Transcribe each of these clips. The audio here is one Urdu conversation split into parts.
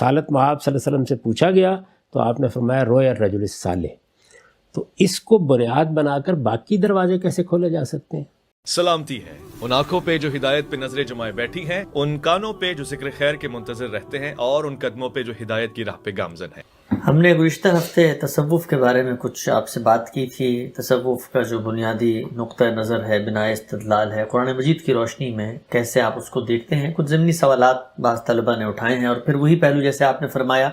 حالت میں آپ صلی اللہ علیہ وسلم سے پوچھا گیا تو آپ نے فرمایا رویا الرجل الصالح. تو اس کو بنیاد بنا کر باقی دروازے کیسے کھولے جا سکتے ہیں؟ سلامتی ہے ان آنکھوں پہ جو ہدایت پہ نظریں جمائے بیٹھی ہیں، ان کانوں پہ جو ذکر خیر کے منتظر رہتے ہیں، اور ان قدموں پہ جو ہدایت کی راہ پہ گامزن ہیں. ہم نے گزشتہ ہفتے تصوف کے بارے میں کچھ آپ سے بات کی تھی. تصوف کا جو بنیادی نقطہ نظر ہے، بناء استدلال ہے، قرآن مجید کی روشنی میں کیسے آپ اس کو دیکھتے ہیں. کچھ ضمنی سوالات بعض طلبہ نے اٹھائے ہیں، اور پھر وہی پہلو جیسے آپ نے فرمایا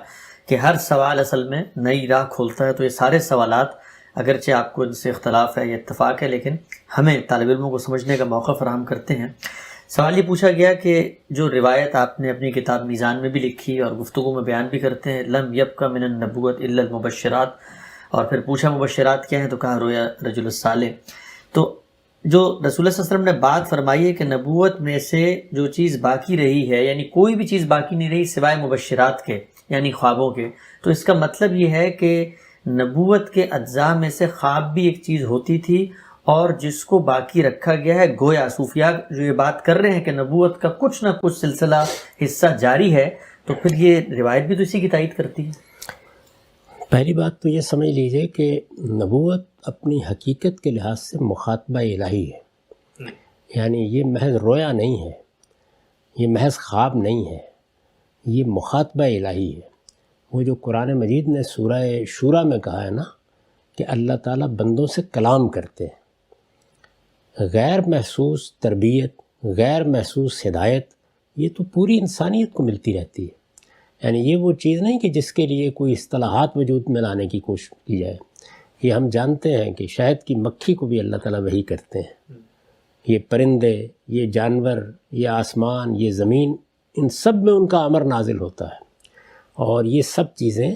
کہ ہر سوال اصل میں نئی راہ کھولتا ہے. تو یہ سارے سوالات اگرچہ آپ کو ان سے اختلاف ہے یا اتفاق ہے، لیکن ہمیں طالب علموں کو سمجھنے کا موقع فراہم کرتے ہیں. سوال یہ پوچھا گیا کہ جو روایت آپ نے اپنی کتاب میزان میں بھی لکھی اور گفتگو میں بیان بھی کرتے ہیں، لم یبقى من النبوت الا المبشرات، اور پھر پوچھا مبشرات کیا ہیں تو کہا رویا رجل الصالح. تو جو رسول اللہ صلی اللہ علیہ وسلم نے بات فرمائی ہے کہ نبوت میں سے جو چیز باقی رہی ہے، یعنی کوئی بھی چیز باقی نہیں رہی سوائے مبشرات کے، یعنی خوابوں کے، تو اس کا مطلب یہ ہے کہ نبوت کے اجزاء میں سے خواب بھی ایک چیز ہوتی تھی، اور جس کو باقی رکھا گیا ہے. گویا صوفیاء جو یہ بات کر رہے ہیں کہ نبوت کا کچھ نہ کچھ سلسلہ حصہ جاری ہے، تو پھر یہ روایت بھی تو اسی کی تائید کرتی ہے. پہلی بات تو یہ سمجھ لیجئے کہ نبوت اپنی حقیقت کے لحاظ سے مخاطبہ الہی ہے، یعنی یہ محض رویا نہیں ہے، یہ محض خواب نہیں ہے، یہ مخاطبہ الہی ہے. وہ جو قرآن مجید نے سورہ شورى میں کہا ہے نا کہ اللہ تعالیٰ بندوں سے کلام کرتے ہیں، غیر محسوس تربیت، غیر محسوس ہدایت یہ تو پوری انسانیت کو ملتی رہتی ہے. یعنی یہ وہ چیز نہیں کہ جس کے لیے کوئی اصطلاحات وجود میں لانے کی کوشش کی جائے. یہ ہم جانتے ہیں کہ شہد کی مکھی کو بھی اللہ تعالیٰ وحی کرتے ہیں. یہ پرندے، یہ جانور، یہ آسمان، یہ زمین، ان سب میں ان کا امر نازل ہوتا ہے، اور یہ سب چیزیں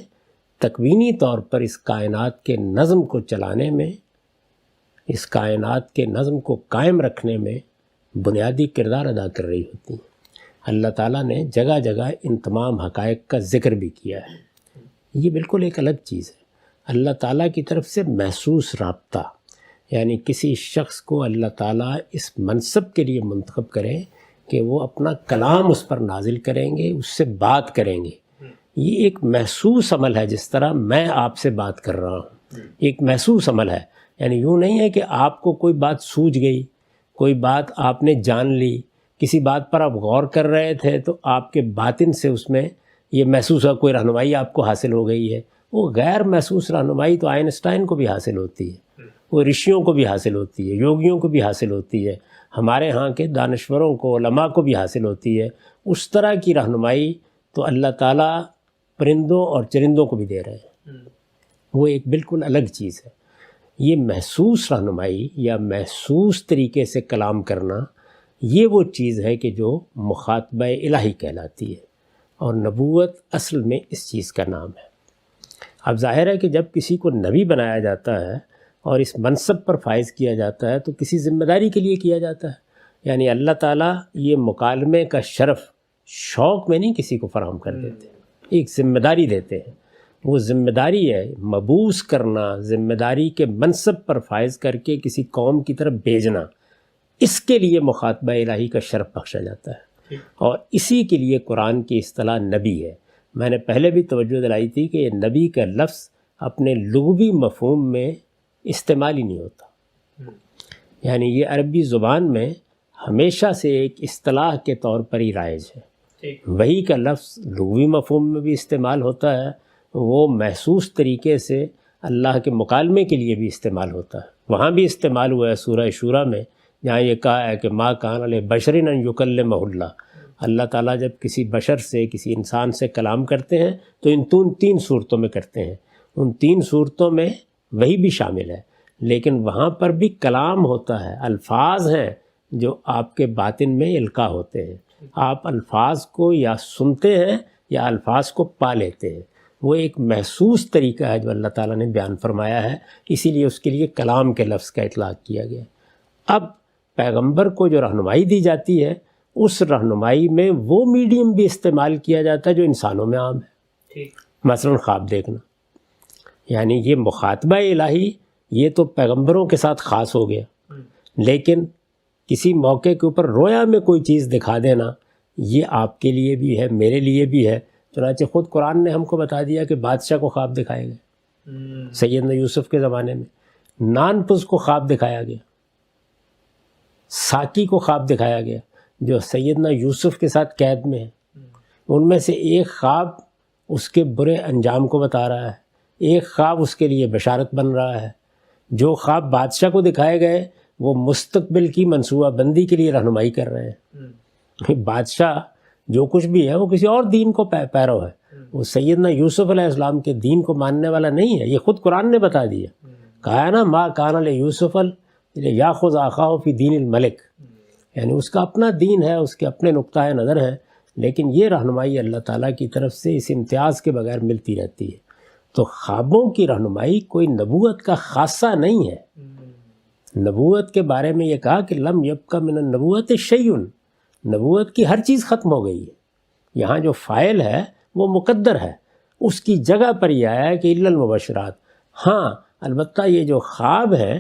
تکوینی طور پر اس کائنات کے نظم کو چلانے میں، اس کائنات کے نظم کو قائم رکھنے میں بنیادی کردار ادا کر رہی ہوتی ہیں. اللہ تعالیٰ نے جگہ جگہ ان تمام حقائق کا ذکر بھی کیا ہے. یہ بالکل ایک الگ چیز ہے. اللہ تعالیٰ کی طرف سے محسوس رابطہ، یعنی کسی شخص کو اللہ تعالیٰ اس منصب کے لیے منتخب کرے کہ وہ اپنا کلام اس پر نازل کریں گے، اس سے بات کریں گے. یہ ایک محسوس عمل ہے. جس طرح میں آپ سے بات کر رہا ہوں، ایک محسوس عمل ہے. یعنی یوں نہیں ہے کہ آپ کو کوئی بات سوجھ گئی، کوئی بات آپ نے جان لی، کسی بات پر آپ غور کر رہے تھے تو آپ کے باطن سے اس میں یہ محسوس ہوا، کوئی رہنمائی آپ کو حاصل ہو گئی ہے. وہ غیر محسوس رہنمائی تو آئنسٹائن کو بھی حاصل ہوتی ہے، وہ رشیوں کو بھی حاصل ہوتی ہے، یوگیوں کو بھی حاصل ہوتی ہے، ہمارے ہاں کے دانشوروں کو، علماء کو بھی حاصل ہوتی ہے. اس طرح کی رہنمائی تو اللہ تعالیٰ پرندوں اور چرندوں کو بھی دے رہے ہیں. وہ ایک بالکل الگ چیز ہے. یہ محسوس رہنمائی یا محسوس طریقے سے کلام کرنا، یہ وہ چیز ہے کہ جو مخاطبہ الہی کہلاتی ہے، اور نبوت اصل میں اس چیز کا نام ہے. اب ظاہر ہے کہ جب کسی کو نبی بنایا جاتا ہے اور اس منصب پر فائز کیا جاتا ہے تو کسی ذمہ داری کے لیے کیا جاتا ہے. یعنی اللہ تعالیٰ یہ مکالمے کا شرف شوق میں نہیں کسی کو فراہم کر دیتے، ایک ذمہ داری دیتے ہیں. وہ ذمہ داری ہے مبعوث کرنا، ذمہ داری کے منصب پر فائز کر کے کسی قوم کی طرف بھیجنا. اس کے لیے مخاطبہ الہی کا شرف بخشا جاتا ہے، اور اسی کے لیے قرآن کی اصطلاح نبی ہے. میں نے پہلے بھی توجہ دلائی تھی کہ یہ نبی کا لفظ اپنے لغوی مفہوم میں استعمال ہی نہیں ہوتا. یعنی یہ عربی زبان میں ہمیشہ سے ایک اصطلاح کے طور پر ہی رائج ہے. وہی کا لفظ لغوی مفہوم میں بھی استعمال ہوتا ہے، وہ محسوس طریقے سے اللہ کے مکالمے کے لیے بھی استعمال ہوتا ہے. وہاں بھی استعمال ہوا ہے سورہ شورى میں، جہاں یہ کہا ہے کہ ما کان لبشر ان یکلمہ اللہ. اللہ تعالیٰ جب کسی بشر سے، کسی انسان سے کلام کرتے ہیں تو ان تین صورتوں میں کرتے ہیں. ان 3 صورتوں میں وہی بھی شامل ہے، لیکن وہاں پر بھی کلام ہوتا ہے. الفاظ ہیں جو آپ کے باطن میں القاء ہوتے ہیں. آپ الفاظ کو یا سنتے ہیں یا الفاظ کو پا لیتے ہیں. وہ ایک محسوس طریقہ ہے جو اللہ تعالیٰ نے بیان فرمایا ہے، اسی لیے اس کے لیے کلام کے لفظ کا اطلاق کیا گیا. اب پیغمبر کو جو رہنمائی دی جاتی ہے، اس رہنمائی میں وہ میڈیم بھی استعمال کیا جاتا ہے جو انسانوں میں عام ہے. مثلا خواب دیکھنا، یعنی یہ مخاطبہ الہی یہ تو پیغمبروں کے ساتھ خاص ہو گیا، لیکن کسی موقع کے اوپر رویا میں کوئی چیز دکھا دینا یہ آپ کے لیے بھی ہے، میرے لیے بھی ہے. چنانچہ خود قرآن نے ہم کو بتا دیا کہ بادشاہ کو خواب دکھائے گئے سیدنا یوسف کے زمانے میں، نانپس کو خواب دکھایا گیا، ساکی کو خواب دکھایا گیا جو سیدنا یوسف کے ساتھ قید میں ہے۔ ان میں سے ایک خواب اس کے برے انجام کو بتا رہا ہے، ایک خواب اس کے لیے بشارت بن رہا ہے۔ جو خواب بادشاہ کو دکھائے گئے وہ مستقبل کی منصوبہ بندی کے لیے رہنمائی کر رہے ہیں۔ بادشاہ جو کچھ بھی ہے وہ کسی اور دین کو پیرو ہے، وہ سیدنا یوسف علیہ السلام کے دین کو ماننے والا نہیں ہے۔ یہ خود قرآن نے بتا دیا، کہا ہے نا ما کان لیوسف یاخذ اخاہ فی دین الملک، یعنی اس کا اپنا دین ہے، اس کے اپنے نقطۂ نظر ہیں، لیکن یہ رہنمائی اللہ تعالیٰ کی طرف سے اس امتیاز کے بغیر ملتی رہتی ہے۔ تو خوابوں کی رہنمائی کوئی نبوت کا خاصہ نہیں ہے۔ نبوت کے بارے میں یہ کہا کہ لم یبق من النبوت شیء، نبوت کی ہر چیز ختم ہو گئی ہے۔ یہاں جو فاعل ہے وہ مقدر ہے، اس کی جگہ پر یہ آیا ہے کہ الا المبشرات۔ ہاں البتہ یہ جو خواب ہے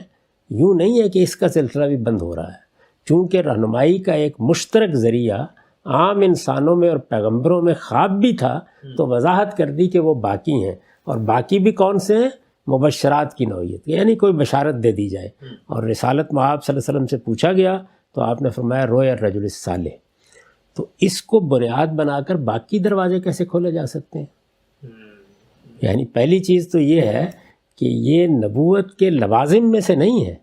یوں نہیں ہے کہ اس کا سلسلہ بھی بند ہو رہا ہے، چونکہ رہنمائی کا ایک مشترک ذریعہ عام انسانوں میں اور پیغمبروں میں خواب بھی تھا، تو وضاحت کر دی کہ وہ باقی ہیں، اور باقی بھی کون سے ہیں؟ مبشرات کی نوعیت، یعنی کوئی بشارت دے دی جائے۔ اور رسالت میں آپ صلی اللہ علیہ وسلم سے پوچھا گیا تو آپ نے فرمایا رویا الرجل الصالح۔ تو اس کو بنیاد بنا کر باقی دروازے کیسے کھولے جا سکتے ہیں؟ یعنی پہلی چیز تو یہ ہے کہ یہ نبوت کے لوازم میں سے نہیں ہے،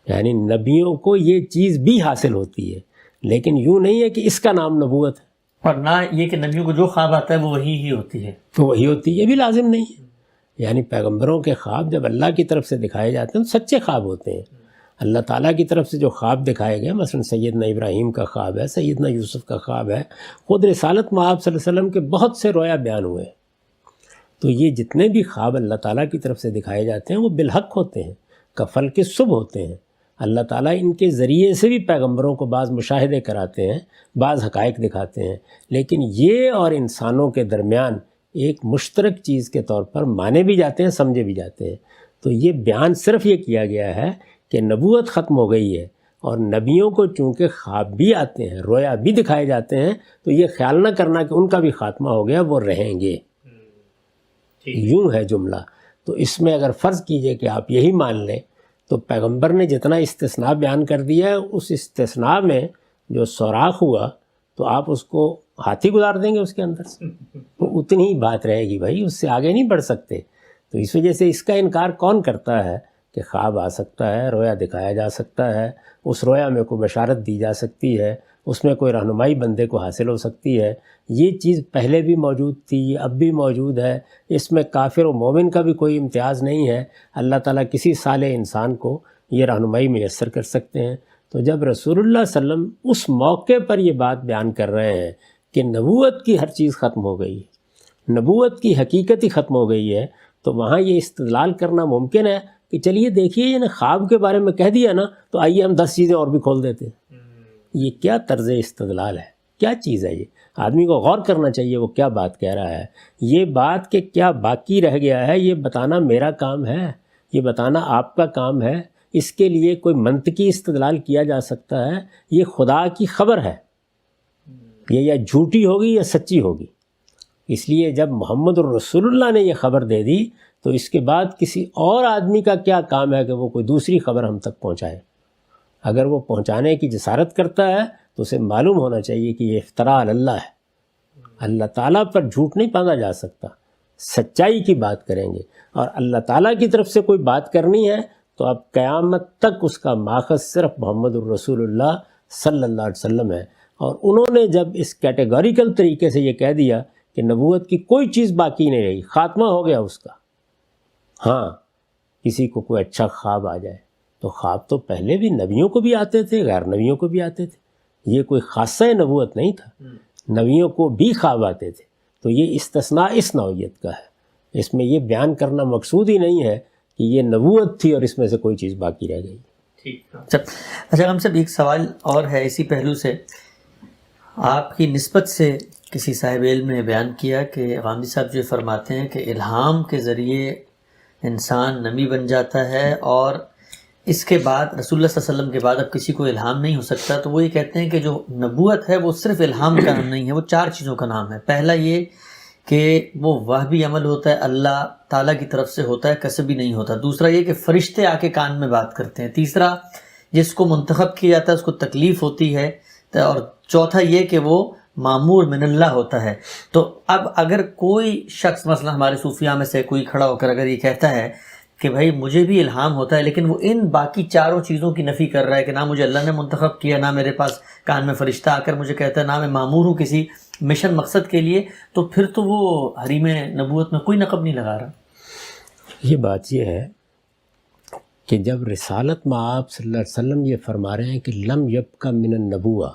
یعنی نبیوں کو یہ چیز بھی حاصل ہوتی ہے، لیکن یوں نہیں ہے کہ اس کا نام نبوت ہے، اور نہ یہ کہ نبیوں کو جو خواب آتا ہے وہ وہی ہی ہوتی ہے، تو وہی ہوتی ہے، یہ بھی لازم نہیں ہے۔ یعنی پیغمبروں کے خواب جب اللہ کی طرف سے دکھائے جاتے ہیں تو سچے خواب ہوتے ہیں۔ اللہ تعالیٰ کی طرف سے جو خواب دکھائے گئے، مثلا سیدنا ابراہیم کا خواب ہے، سیدنا یوسف کا خواب ہے، خود رسالت میں آپ صلی اللہ علیہ وسلم کے بہت سے رویا بیان ہوئے ہیں۔ تو یہ جتنے بھی خواب اللہ تعالیٰ کی طرف سے دکھائے جاتے ہیں وہ بالحق ہوتے ہیں، کفل کے صبح ہوتے ہیں۔ اللہ تعالیٰ ان کے ذریعے سے بھی پیغمبروں کو بعض مشاہدے کراتے ہیں، بعض حقائق دکھاتے ہیں، لیکن یہ اور انسانوں کے درمیان ایک مشترک چیز کے طور پر مانے بھی جاتے ہیں، سمجھے بھی جاتے ہیں۔ تو یہ بیان صرف یہ کیا گیا ہے کہ نبوت ختم ہو گئی ہے، اور نبیوں کو چونکہ خواب بھی آتے ہیں، رویا بھی دکھائے جاتے ہیں، تو یہ خیال نہ کرنا کہ ان کا بھی خاتمہ ہو گیا، وہ رہیں گے۔ یوں ہے جملہ۔ تو اس میں اگر فرض کیجئے کہ آپ یہی مان لیں تو پیغمبر نے جتنا استثناء بیان کر دیا ہے، اس استثناء میں جو سوراخ ہوا تو آپ اس کو ہاتھی گزار دیں گے اس کے اندر سے، تو اتنی ہی بات رہے گی بھائی، اس سے آگے نہیں بڑھ سکتے۔ تو اس وجہ سے اس کا انکار کون کرتا ہے کہ خواب آ سکتا ہے، رویا دکھایا جا سکتا ہے، اس رویا میں کوئی بشارت دی جا سکتی ہے، اس میں کوئی رہنمائی بندے کو حاصل ہو سکتی ہے۔ یہ چیز پہلے بھی موجود تھی، اب بھی موجود ہے، اس میں کافر و مومن کا بھی کوئی امتیاز نہیں ہے۔ اللہ تعالیٰ کسی صالح انسان کو یہ رہنمائی میسر کر سکتے ہیں۔ تو جب رسول اللہ صلی اللہ علیہ وسلم اس موقع پر یہ بات بیان کر رہے ہیں کہ نبوت کی ہر چیز ختم ہو گئی ہے، نبوت کی حقیقت ہی ختم ہو گئی ہے، تو وہاں یہ استدلال کرنا ممکن ہے کہ چلیے دیکھیے یہ خواب کے بارے میں کہہ دیا نا، تو آئیے ہم 10 چیزیں اور بھی کھول دیتے ہیں۔ یہ کیا طرز استدلال ہے؟ کیا چیز ہے یہ؟ آدمی کو غور کرنا چاہیے وہ کیا بات کہہ رہا ہے۔ یہ بات کہ کیا باقی رہ گیا ہے یہ بتانا میرا کام ہے، یہ بتانا آپ کا کام ہے۔ اس کے لیے کوئی منطقی استدلال کیا جا سکتا ہے؟ یہ خدا کی خبر ہے، یہ یا جھوٹی ہوگی یا سچی ہوگی۔ اس لیے جب محمد الرسول اللہ نے یہ خبر دے دی تو اس کے بعد کسی اور آدمی کا کیا کام ہے کہ وہ کوئی دوسری خبر ہم تک پہنچائے؟ اگر وہ پہنچانے کی جسارت کرتا ہے تو اسے معلوم ہونا چاہیے کہ یہ افتراء علی اللہ ہے۔ اللہ تعالیٰ پر جھوٹ نہیں باندھا جا سکتا، سچائی کی بات کریں گے، اور اللہ تعالیٰ کی طرف سے کوئی بات کرنی ہے تو اب قیامت تک اس کا ماخذ صرف محمد الرسول اللہ صلی اللہ علیہ وسلم ہے۔ اور انہوں نے جب اس کیٹیگوریکل طریقے سے یہ کہہ دیا کہ نبوت کی کوئی چیز باقی نہیں رہی، خاتمہ ہو گیا اس کا۔ ہاں کسی کو کوئی اچھا خواب آ جائے تو خواب تو پہلے بھی نبیوں کو بھی آتے تھے، غیر نبیوں کو بھی آتے تھے، یہ کوئی خاصہ نبوت نہیں تھا، نبیوں کو بھی خواب آتے تھے۔ تو یہ استثناء اس نوعیت کا ہے، اس میں یہ بیان کرنا مقصود ہی نہیں ہے کہ یہ نبوت تھی اور اس میں سے کوئی چیز باقی رہ گئی۔ اچھا ہم سب ایک سوال اور ہے اسی پہلو سے، آپ کی نسبت سے کسی صاحب علم نے بیان کیا کہ غامدی صاحب جو فرماتے ہیں کہ الہام کے ذریعے انسان نبی بن جاتا ہے، اور اس کے بعد رسول اللہ صلی اللہ علیہ وسلم کے بعد اب کسی کو الہام نہیں ہو سکتا، تو وہ یہ کہتے ہیں کہ جو نبوت ہے وہ صرف الہام کا نام نہیں ہے، وہ 4 چیزوں کا نام ہے۔ پہلا یہ کہ وہ وحی عمل ہوتا ہے، اللہ تعالیٰ کی طرف سے ہوتا ہے، کسبی نہیں ہوتا۔ دوسرا یہ کہ فرشتے آ کے کان میں بات کرتے ہیں۔ تیسرا جس کو منتخب کیا جاتا ہے اس کو تکلیف ہوتی ہے، اور چوتھا یہ کہ وہ معمور من اللہ ہوتا ہے۔ تو اب اگر کوئی شخص مثلا ہمارے صوفیاء میں سے کوئی کھڑا ہو کر اگر یہ کہتا ہے کہ بھائی مجھے بھی الہام ہوتا ہے، لیکن وہ ان باقی 4 چیزوں کی نفی کر رہا ہے کہ نہ مجھے اللہ نے منتخب کیا، نہ میرے پاس کان میں فرشتہ آ کر مجھے کہتا ہے، نہ میں معمور ہوں کسی مشن مقصد کے لیے، تو پھر تو وہ حریم نبوت میں کوئی نقب نہیں لگا رہا۔ یہ بات یہ ہے کہ جب رسالت میں آپ صلی اللہ علیہ وسلم یہ فرما رہے ہیں کہ لم یبق من النبوہ،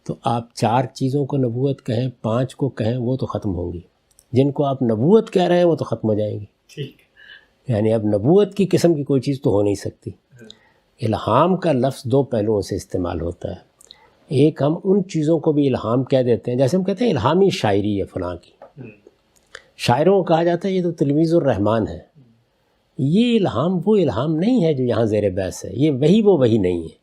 تو آپ 4 چیزوں کو نبوت کہیں، 5 کو کہیں، وہ تو ختم ہوں گی۔ جن کو آپ نبوت کہہ رہے ہیں وہ تو ختم ہو جائیں گی۔ ٹھیک، یعنی اب نبوت کی قسم کی کوئی چیز تو ہو نہیں سکتی۔ الہام کا لفظ 2 پہلوؤں سے استعمال ہوتا ہے۔ ایک ہم ان چیزوں کو بھی الہام کہہ دیتے ہیں، جیسے ہم کہتے ہیں الہامی شاعری ہے فلاں کی، شاعروں کو کہا جاتا ہے یہ تو تلمیذ الرحمن ہے۔ یہ الہام وہ الہام نہیں ہے جو یہاں زیر بحث ہے، یہ وہی وہ وہی نہیں ہے۔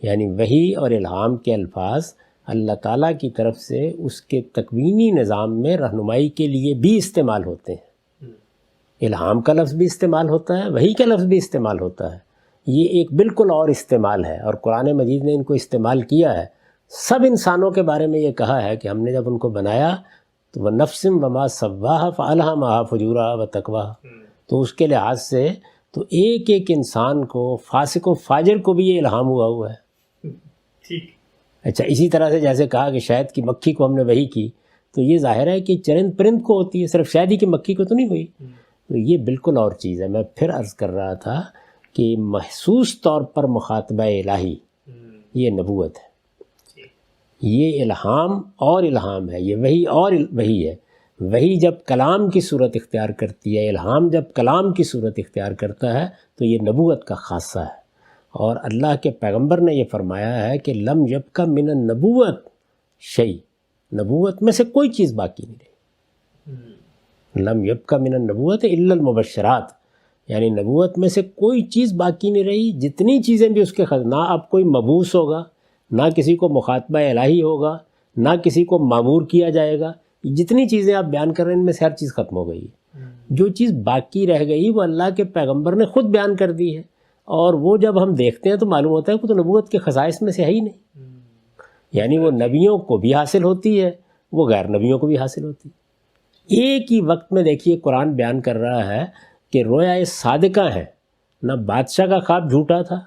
یعنی وحی اور الہام کے الفاظ اللہ تعالیٰ کی طرف سے اس کے تکوینی نظام میں رہنمائی کے لیے بھی استعمال ہوتے ہیں۔ الہام کا لفظ بھی استعمال ہوتا ہے، وحی کا لفظ بھی استعمال ہوتا ہے۔ یہ ایک بالکل اور استعمال ہے، اور قرآن مجید نے ان کو استعمال کیا ہے۔ سب انسانوں کے بارے میں یہ کہا ہے کہ ہم نے جب ان کو بنایا تو وہ نفسم وما سواہا فالہمہا فجورہا وتقواہا، تو اس کے لحاظ سے تو ایک ایک انسان کو، فاسق و فاجر کو بھی یہ الہام ہوا ہے۔ ٹھیک، اچھا، اسی طرح سے جیسے کہا کہ شہد کی مکھی کو ہم نے وحی کی، تو یہ ظاہر ہے کہ چرند پرند کو ہوتی ہے، صرف شہد ہی کی مکھی کو تو نہیں ہوئی۔ تو یہ بالکل اور چیز ہے۔ میں پھر عرض کر رہا تھا کہ محسوس طور پر مخاطبہ الہی یہ نبوت ہے۔ یہ الہام اور الہام ہے، یہ وحی اور وحی ہے۔ وحی جب کلام کی صورت اختیار کرتی ہے، الہام جب کلام کی صورت اختیار کرتا ہے، تو یہ نبوت کا خاصہ ہے۔ اور اللہ کے پیغمبر نے یہ فرمایا ہے کہ لم یبق من النبوت شیء، نبوت میں سے کوئی چیز باقی نہیں رہی۔ لم یبق من النبوت الا المبشرات، یعنی نبوت میں سے کوئی چیز باقی نہیں رہی۔ جتنی چیزیں بھی اس کے نہ اب کوئی مبعوث ہوگا، نہ کسی کو مخاطبہ الہی ہوگا، نہ کسی کو معمور کیا جائے گا۔ جتنی چیزیں آپ بیان کر رہے ہیں ان میں سے ہر چیز ختم ہو گئی ہے۔ جو چیز باقی رہ گئی وہ اللہ کے پیغمبر نے خود بیان کر دی ہے، اور وہ جب ہم دیکھتے ہیں تو معلوم ہوتا ہے کہ تو نبوت کے خصائص میں سے ہے ہی نہیں۔ یعنی وہ نبیوں کو بھی حاصل ہوتی ہے، وہ غیر نبیوں کو بھی حاصل ہوتی ہے۔ ایک ہی وقت میں دیکھیے قرآن بیان کر رہا ہے کہ رویا صادقہ ہیں، نہ بادشاہ کا خواب جھوٹا تھا،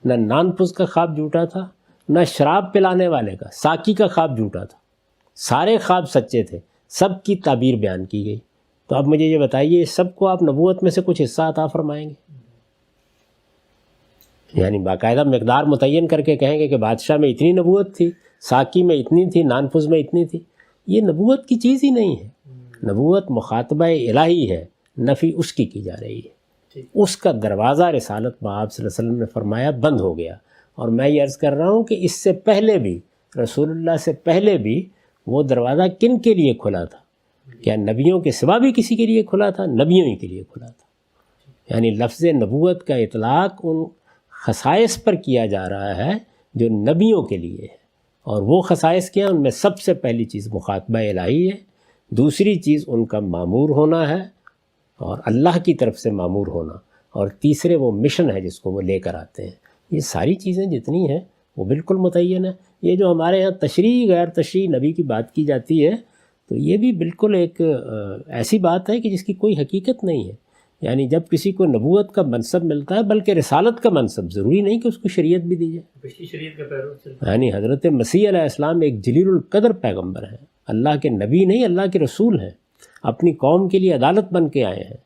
نہ نان پوس کا خواب جھوٹا تھا، نہ شراب پلانے والے کا، ساقی کا خواب جھوٹا تھا، سارے خواب سچے تھے، سب کی تعبیر بیان کی گئی۔ تو اب مجھے یہ بتائیے سب کو آپ نبوت میں سے کچھ حصہ عطا فرمائیں گے؟ یعنی باقاعدہ مقدار متعین کر کے کہیں گے کہ بادشاہ میں اتنی نبوت تھی، ساقی میں اتنی تھی، نانفذ میں اتنی تھی؟ یہ نبوت کی چیز ہی نہیں ہے۔ نبوت مخاطبہ الہی ہے، نفی اس کی جا رہی ہے۔ اس کا دروازہ رسالت میں آپ صلی اللہ علیہ وسلم نے فرمایا بند ہو گیا۔ اور میں یہ عرض کر رہا ہوں کہ اس سے پہلے بھی، رسول اللہ سے پہلے بھی، وہ دروازہ کن کے لیے کھلا تھا؟ کیا نبیوں کے سوا بھی کسی کے لیے کھلا تھا؟ نبیوں ہی کے لیے کھلا تھا۔ یعنی لفظ نبوت کا اطلاق ان خصائص پر کیا جا رہا ہے جو نبیوں کے لیے ہے، اور وہ خصائص کیا ہیں؟ ان میں سب سے پہلی چیز مخاطبہ الہی ہے، دوسری چیز ان کا معمور ہونا ہے اور اللہ کی طرف سے معمور ہونا، اور تیسرے وہ مشن ہے جس کو وہ لے کر آتے ہیں۔ یہ ساری چیزیں جتنی ہیں وہ بالکل متعین ہے۔ یہ جو ہمارے ہاں تشریح غیر تشریح نبی کی بات کی جاتی ہے، تو یہ بھی بالکل ایک ایسی بات ہے کہ جس کی کوئی حقیقت نہیں ہے۔ یعنی جب کسی کو نبوت کا منصب ملتا ہے، بلکہ رسالت کا منصب، ضروری نہیں کہ اس کو شریعت بھی دی جائے۔ پچھلی شریعت کا پیرو، یعنی حضرت مسیح علیہ السلام ایک جلیل القدر پیغمبر ہیں، اللہ کے نبی نہیں، اللہ کے رسول ہیں، اپنی قوم کے لیے عدالت بن کے آئے ہیں۔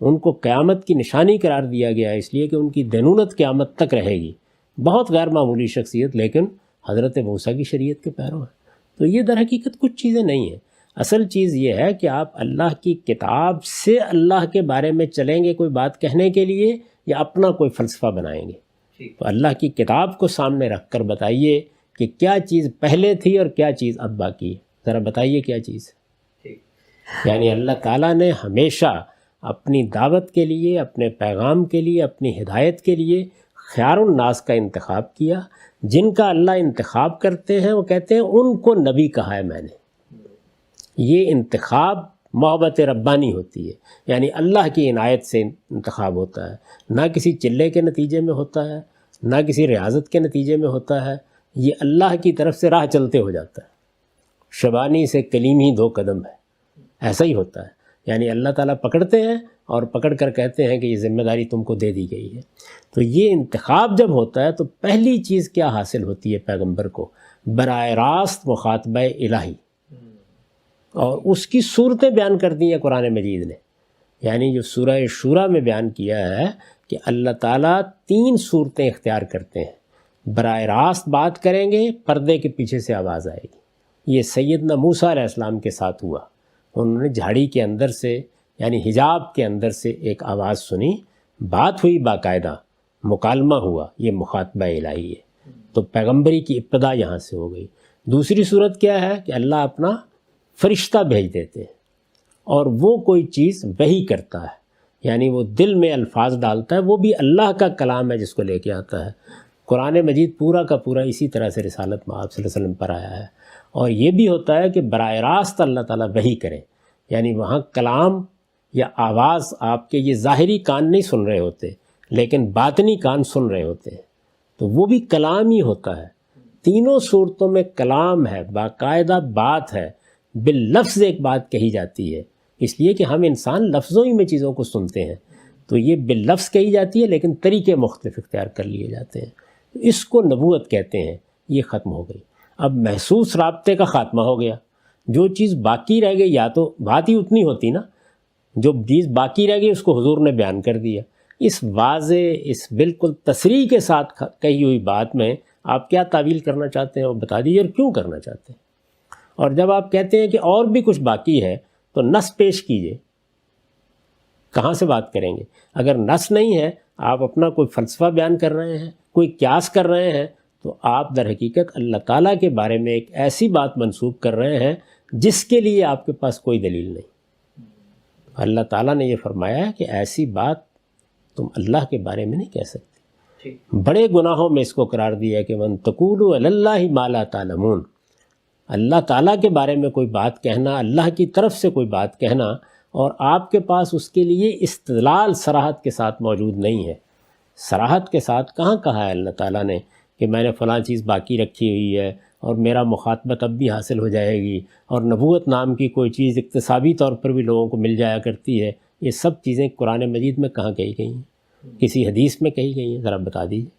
ان کو قیامت کی نشانی قرار دیا گیا ہے، اس لیے کہ ان کی دینونت قیامت تک رہے گی۔ بہت غیر معمولی شخصیت، لیکن حضرت موسیٰ کی شریعت کے پیرو ہیں۔ تو یہ در حقیقت کچھ چیزیں نہیں ہیں۔ اصل چیز یہ ہے کہ آپ اللہ کی کتاب سے اللہ کے بارے میں چلیں گے کوئی بات کہنے کے لیے، یا اپنا کوئی فلسفہ بنائیں گے؟ تو اللہ کی کتاب کو سامنے رکھ کر بتائیے کہ کیا چیز پہلے تھی اور کیا چیز اب باقی ہے، ذرا بتائیے کیا چیز ہے۔ یعنی اللہ تعالیٰ نے ہمیشہ اپنی دعوت کے لیے، اپنے پیغام کے لیے، اپنی ہدایت کے لیے خیار الناس کا انتخاب کیا. جن کا اللہ انتخاب کرتے ہیں وہ کہتے ہیں ان کو نبی کہا ہے میں نے. یہ انتخاب محبت ربانی ہوتی ہے، یعنی اللہ کی عنایت سے انتخاب ہوتا ہے، نہ کسی چلے کے نتیجے میں ہوتا ہے، نہ کسی ریاضت کے نتیجے میں ہوتا ہے. یہ اللہ کی طرف سے راہ چلتے ہو جاتا ہے. شبانی سے کلیم ہی 2 قدم ہے، ایسا ہی ہوتا ہے. یعنی اللہ تعالیٰ پکڑتے ہیں اور پکڑ کر کہتے ہیں کہ یہ ذمہ داری تم کو دے دی گئی ہے. تو یہ انتخاب جب ہوتا ہے تو پہلی چیز کیا حاصل ہوتی ہے پیغمبر کو؟ براہ راست مخاطبہ الہی، اور اس کی صورتیں بیان کر دی ہیں قرآن مجید نے. یعنی جو سورہ شورا میں بیان کیا ہے کہ اللہ تعالیٰ 3 صورتیں اختیار کرتے ہیں. براہ راست بات کریں گے، پردے کے پیچھے سے آواز آئے گی. یہ سیدنا موسیٰ علیہ السلام کے ساتھ ہوا. انہوں نے جھاڑی کے اندر سے یعنی حجاب کے اندر سے ایک آواز سنی، بات ہوئی باقاعدہ، مکالمہ ہوا. یہ مخاطبہ الہی ہے. تو پیغمبری کی ابتدا یہاں سے ہو گئی. دوسری صورت کیا ہے کہ اللہ اپنا فرشتہ بھیج دیتے ہیں اور وہ کوئی چیز وحی کرتا ہے، یعنی وہ دل میں الفاظ ڈالتا ہے. وہ بھی اللہ کا کلام ہے جس کو لے کے آتا ہے. قرآن مجید پورا کا پورا اسی طرح سے رسالت میں آپ صلی اللہ علیہ وسلم پر آیا ہے. اور یہ بھی ہوتا ہے کہ براہ راست اللہ تعالیٰ وحی کریں، یعنی وہاں کلام یا آواز آپ کے یہ ظاہری کان نہیں سن رہے ہوتے لیکن باطنی کان سن رہے ہوتے ہیں، تو وہ بھی کلام ہی ہوتا ہے. تینوں صورتوں میں کلام ہے، باقاعدہ بات ہے، باللفظ ایک بات کہی جاتی ہے. اس لیے کہ ہم انسان لفظوں ہی میں چیزوں کو سنتے ہیں، تو یہ باللفظ کہی جاتی ہے لیکن طریقے مختلف اختیار کر لیے جاتے ہیں. اس کو نبوت کہتے ہیں. یہ ختم ہو گئی. اب محسوس رابطے کا خاتمہ ہو گیا. جو چیز باقی رہ گئی، یا تو بات ہی اتنی ہوتی نا، جو چیز باقی رہ گئی اس کو حضور نے بیان کر دیا. اس واضح، اس بالکل تصریح کے ساتھ کہی ہوئی بات میں آپ کیا تعویل کرنا چاہتے ہیں وہ بتا دیجیے، اور کیوں کرنا چاہتے ہیں. اور جب آپ کہتے ہیں کہ اور بھی کچھ باقی ہے تو نص پیش کیجئے. کہاں سے بات کریں گے؟ اگر نص نہیں ہے، آپ اپنا کوئی فلسفہ بیان کر رہے ہیں، کوئی قیاس کر رہے ہیں، تو آپ در حقیقت اللہ تعالیٰ کے بارے میں ایک ایسی بات منسوب کر رہے ہیں جس کے لیے آپ کے پاس کوئی دلیل نہیں. اللہ تعالیٰ نے یہ فرمایا ہے کہ ایسی بات تم اللہ کے بارے میں نہیں کہہ سکتے. بڑے گناہوں میں اس کو قرار دیا ہے کہ من تقولوا علی اللہ ما لا تعلمون. اللہ تعالیٰ کے بارے میں کوئی بات کہنا، اللہ کی طرف سے کوئی بات کہنا، اور آپ کے پاس اس کے لیے استدلال صراحت کے ساتھ موجود نہیں ہے. صراحت کے ساتھ کہاں کہا ہے اللہ تعالیٰ نے کہ میں نے فلاں چیز باقی رکھی ہوئی ہے اور میرا مخاطبہ تب بھی حاصل ہو جائے گی، اور نبوت نام کی کوئی چیز اقتصابی طور پر بھی لوگوں کو مل جایا کرتی ہے. یہ سب چیزیں قرآن مجید میں کہاں کہی گئی ہیں؟ کسی حدیث میں کہی گئی ہیں؟ ذرا بتا دیجیے.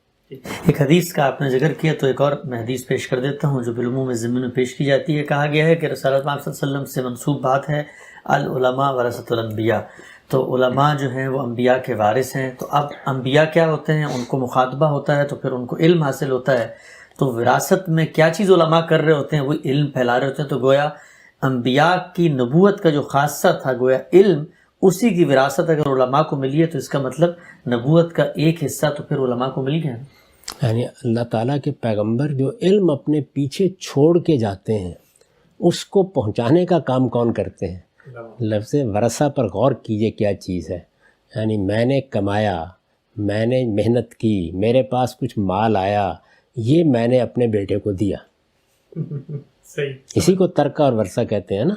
ایک حدیث کا آپ نے ذکر کیا تو ایک اور میں حدیث پیش کر دیتا ہوں جو بالعموم ضمن میں پیش کی جاتی ہے. کہا گیا ہے کہ رسالت پاک صلی اللہ علیہ وسلم سے منسوب بات ہے العلماء ورثۃ الانبیاء. تو علماء جو ہیں وہ انبیاء کے وارث ہیں. تو اب انبیاء کیا ہوتے ہیں؟ ان کو مخاطبہ ہوتا ہے تو پھر ان کو علم حاصل ہوتا ہے. تو وراثت میں کیا چیز علماء کر رہے ہوتے ہیں؟ وہ علم پھیلا رہے ہوتے ہیں. تو گویا انبیاء کی نبوت کا جو خاصہ تھا، گویا علم، اسی کی وراثت اگر علماء کو ملی ہے تو اس کا مطلب نبوت کا ایک حصہ تو پھر علماء کو مل گیا. یعنی اللہ تعالیٰ کے پیغمبر جو علم اپنے پیچھے چھوڑ کے جاتے ہیں اس کو پہنچانے کا کام کون کرتے ہیں؟ لفظ ورثہ پر غور کیجئے کیا چیز ہے. یعنی میں نے کمایا، میں نے محنت کی، میرے پاس کچھ مال آیا، یہ میں نے اپنے بیٹے کو دیا. اسی کو ترکہ اور ورثہ کہتے ہیں نا.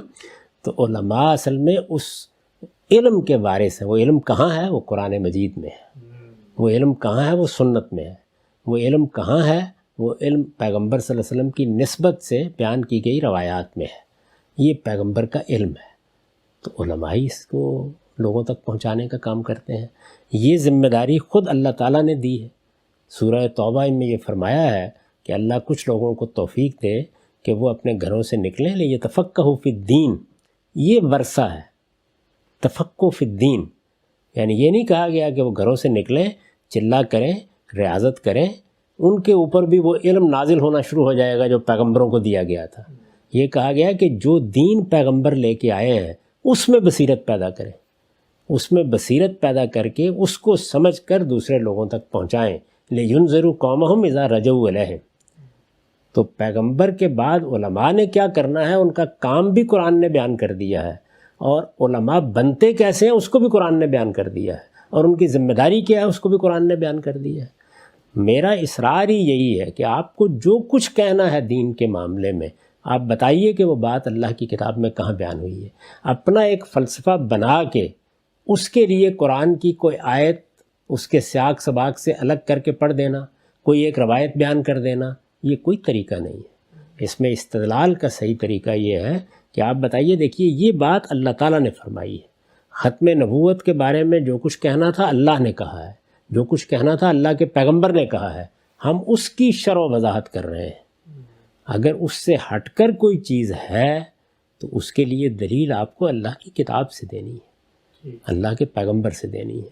تو علماء اصل میں اس علم کے وارث ہیں. وہ علم کہاں ہے؟ وہ قرآن مجید میں ہے. وہ علم کہاں ہے؟ وہ سنت میں ہے. وہ علم کہاں ہے؟ وہ علم پیغمبر صلی اللہ علیہ وسلم کی نسبت سے بیان کی گئی روایات میں ہے. یہ پیغمبر کا علم ہے. تو علماء ہی اس کو لوگوں تک پہنچانے کا کام کرتے ہیں. یہ ذمہ داری خود اللہ تعالیٰ نے دی ہے. سورہ توبہ میں یہ فرمایا ہے کہ اللہ کچھ لوگوں کو توفیق دے کہ وہ اپنے گھروں سے نکلیں لیتفقہوا فی الدین. یہ ورثہ ہے، تفقہ فی الدین. یعنی یہ نہیں کہا گیا کہ وہ گھروں سے نکلیں، چلا کریں، ریاضت کریں، ان کے اوپر بھی وہ علم نازل ہونا شروع ہو جائے گا جو پیغمبروں کو دیا گیا تھا. یہ کہا گیا کہ جو دین پیغمبر لے کے آئے ہیں اس میں بصیرت پیدا کریں، اس میں بصیرت پیدا کر کے اس کو سمجھ کر دوسرے لوگوں تک پہنچائیں. لِيُنذِرُوا قَوْمَهُمْ إِذَا رَجَعُوا إِلَيْهِمْ. تو پیغمبر کے بعد علماء نے کیا کرنا ہے، ان کا کام بھی قرآن نے بیان کر دیا ہے، اور علماء بنتے کیسے ہیں اس کو بھی قرآن نے بیان کر دیا ہے، اور ان کی ذمہ داری کیا ہے اس کو بھی قرآن نے بیان کر دیا ہے. میرا اصرار ہی یہی ہے کہ آپ کو جو کچھ کہنا ہے دین کے معاملے میں آپ بتائیے کہ وہ بات اللہ کی کتاب میں کہاں بیان ہوئی ہے. اپنا ایک فلسفہ بنا کے اس کے لیے قرآن کی کوئی آیت اس کے سیاق سباق سے الگ کر کے پڑھ دینا، کوئی ایک روایت بیان کر دینا، یہ کوئی طریقہ نہیں ہے. اس میں استدلال کا صحیح طریقہ یہ ہے کہ آپ بتائیے دیکھیے یہ بات اللہ تعالیٰ نے فرمائی ہے. ختم نبوت کے بارے میں جو کچھ کہنا تھا اللہ نے کہا ہے، جو کچھ کہنا تھا اللہ کے پیغمبر نے کہا ہے، ہم اس کی شرح و وضاحت کر رہے ہیں. اگر اس سے ہٹ کر کوئی چیز ہے تو اس کے لیے دلیل آپ کو اللہ کی کتاب سے دینی ہے، اللہ کے پیغمبر سے دینی ہے.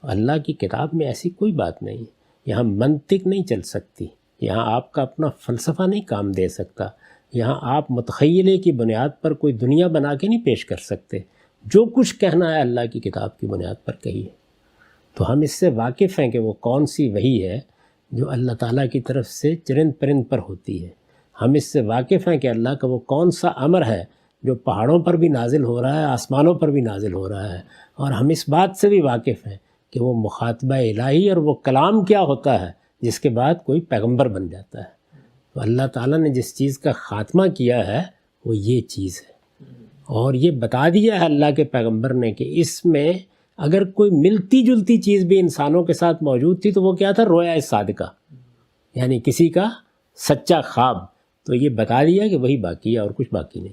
اللہ کی کتاب میں ایسی کوئی بات نہیں ہے. یہاں منطق نہیں چل سکتی، یہاں آپ کا اپنا فلسفہ نہیں کام دے سکتا، یہاں آپ متخیلے کی بنیاد پر کوئی دنیا بنا کے نہیں پیش کر سکتے. جو کچھ کہنا ہے اللہ کی کتاب کی بنیاد پر کہیے. تو ہم اس سے واقف ہیں کہ وہ کون سی وحی ہے جو اللہ تعالیٰ کی طرف سے چرند پرند پر ہوتی ہے. ہم اس سے واقف ہیں کہ اللہ کا وہ کون سا امر ہے جو پہاڑوں پر بھی نازل ہو رہا ہے، آسمانوں پر بھی نازل ہو رہا ہے. اور ہم اس بات سے بھی واقف ہیں کہ وہ مخاطبہ الہی اور وہ کلام کیا ہوتا ہے جس کے بعد کوئی پیغمبر بن جاتا ہے. تو اللہ تعالیٰ نے جس چیز کا خاتمہ کیا ہے وہ یہ چیز ہے، اور یہ بتا دیا ہے اللہ کے پیغمبر نے کہ اس میں اگر کوئی ملتی جلتی چیز بھی انسانوں کے ساتھ موجود تھی تو وہ کیا تھا؟ رویا صادقہ، یعنی کسی کا سچا خواب. تو یہ بتا دیا کہ وہی باقی ہے اور کچھ باقی نہیں.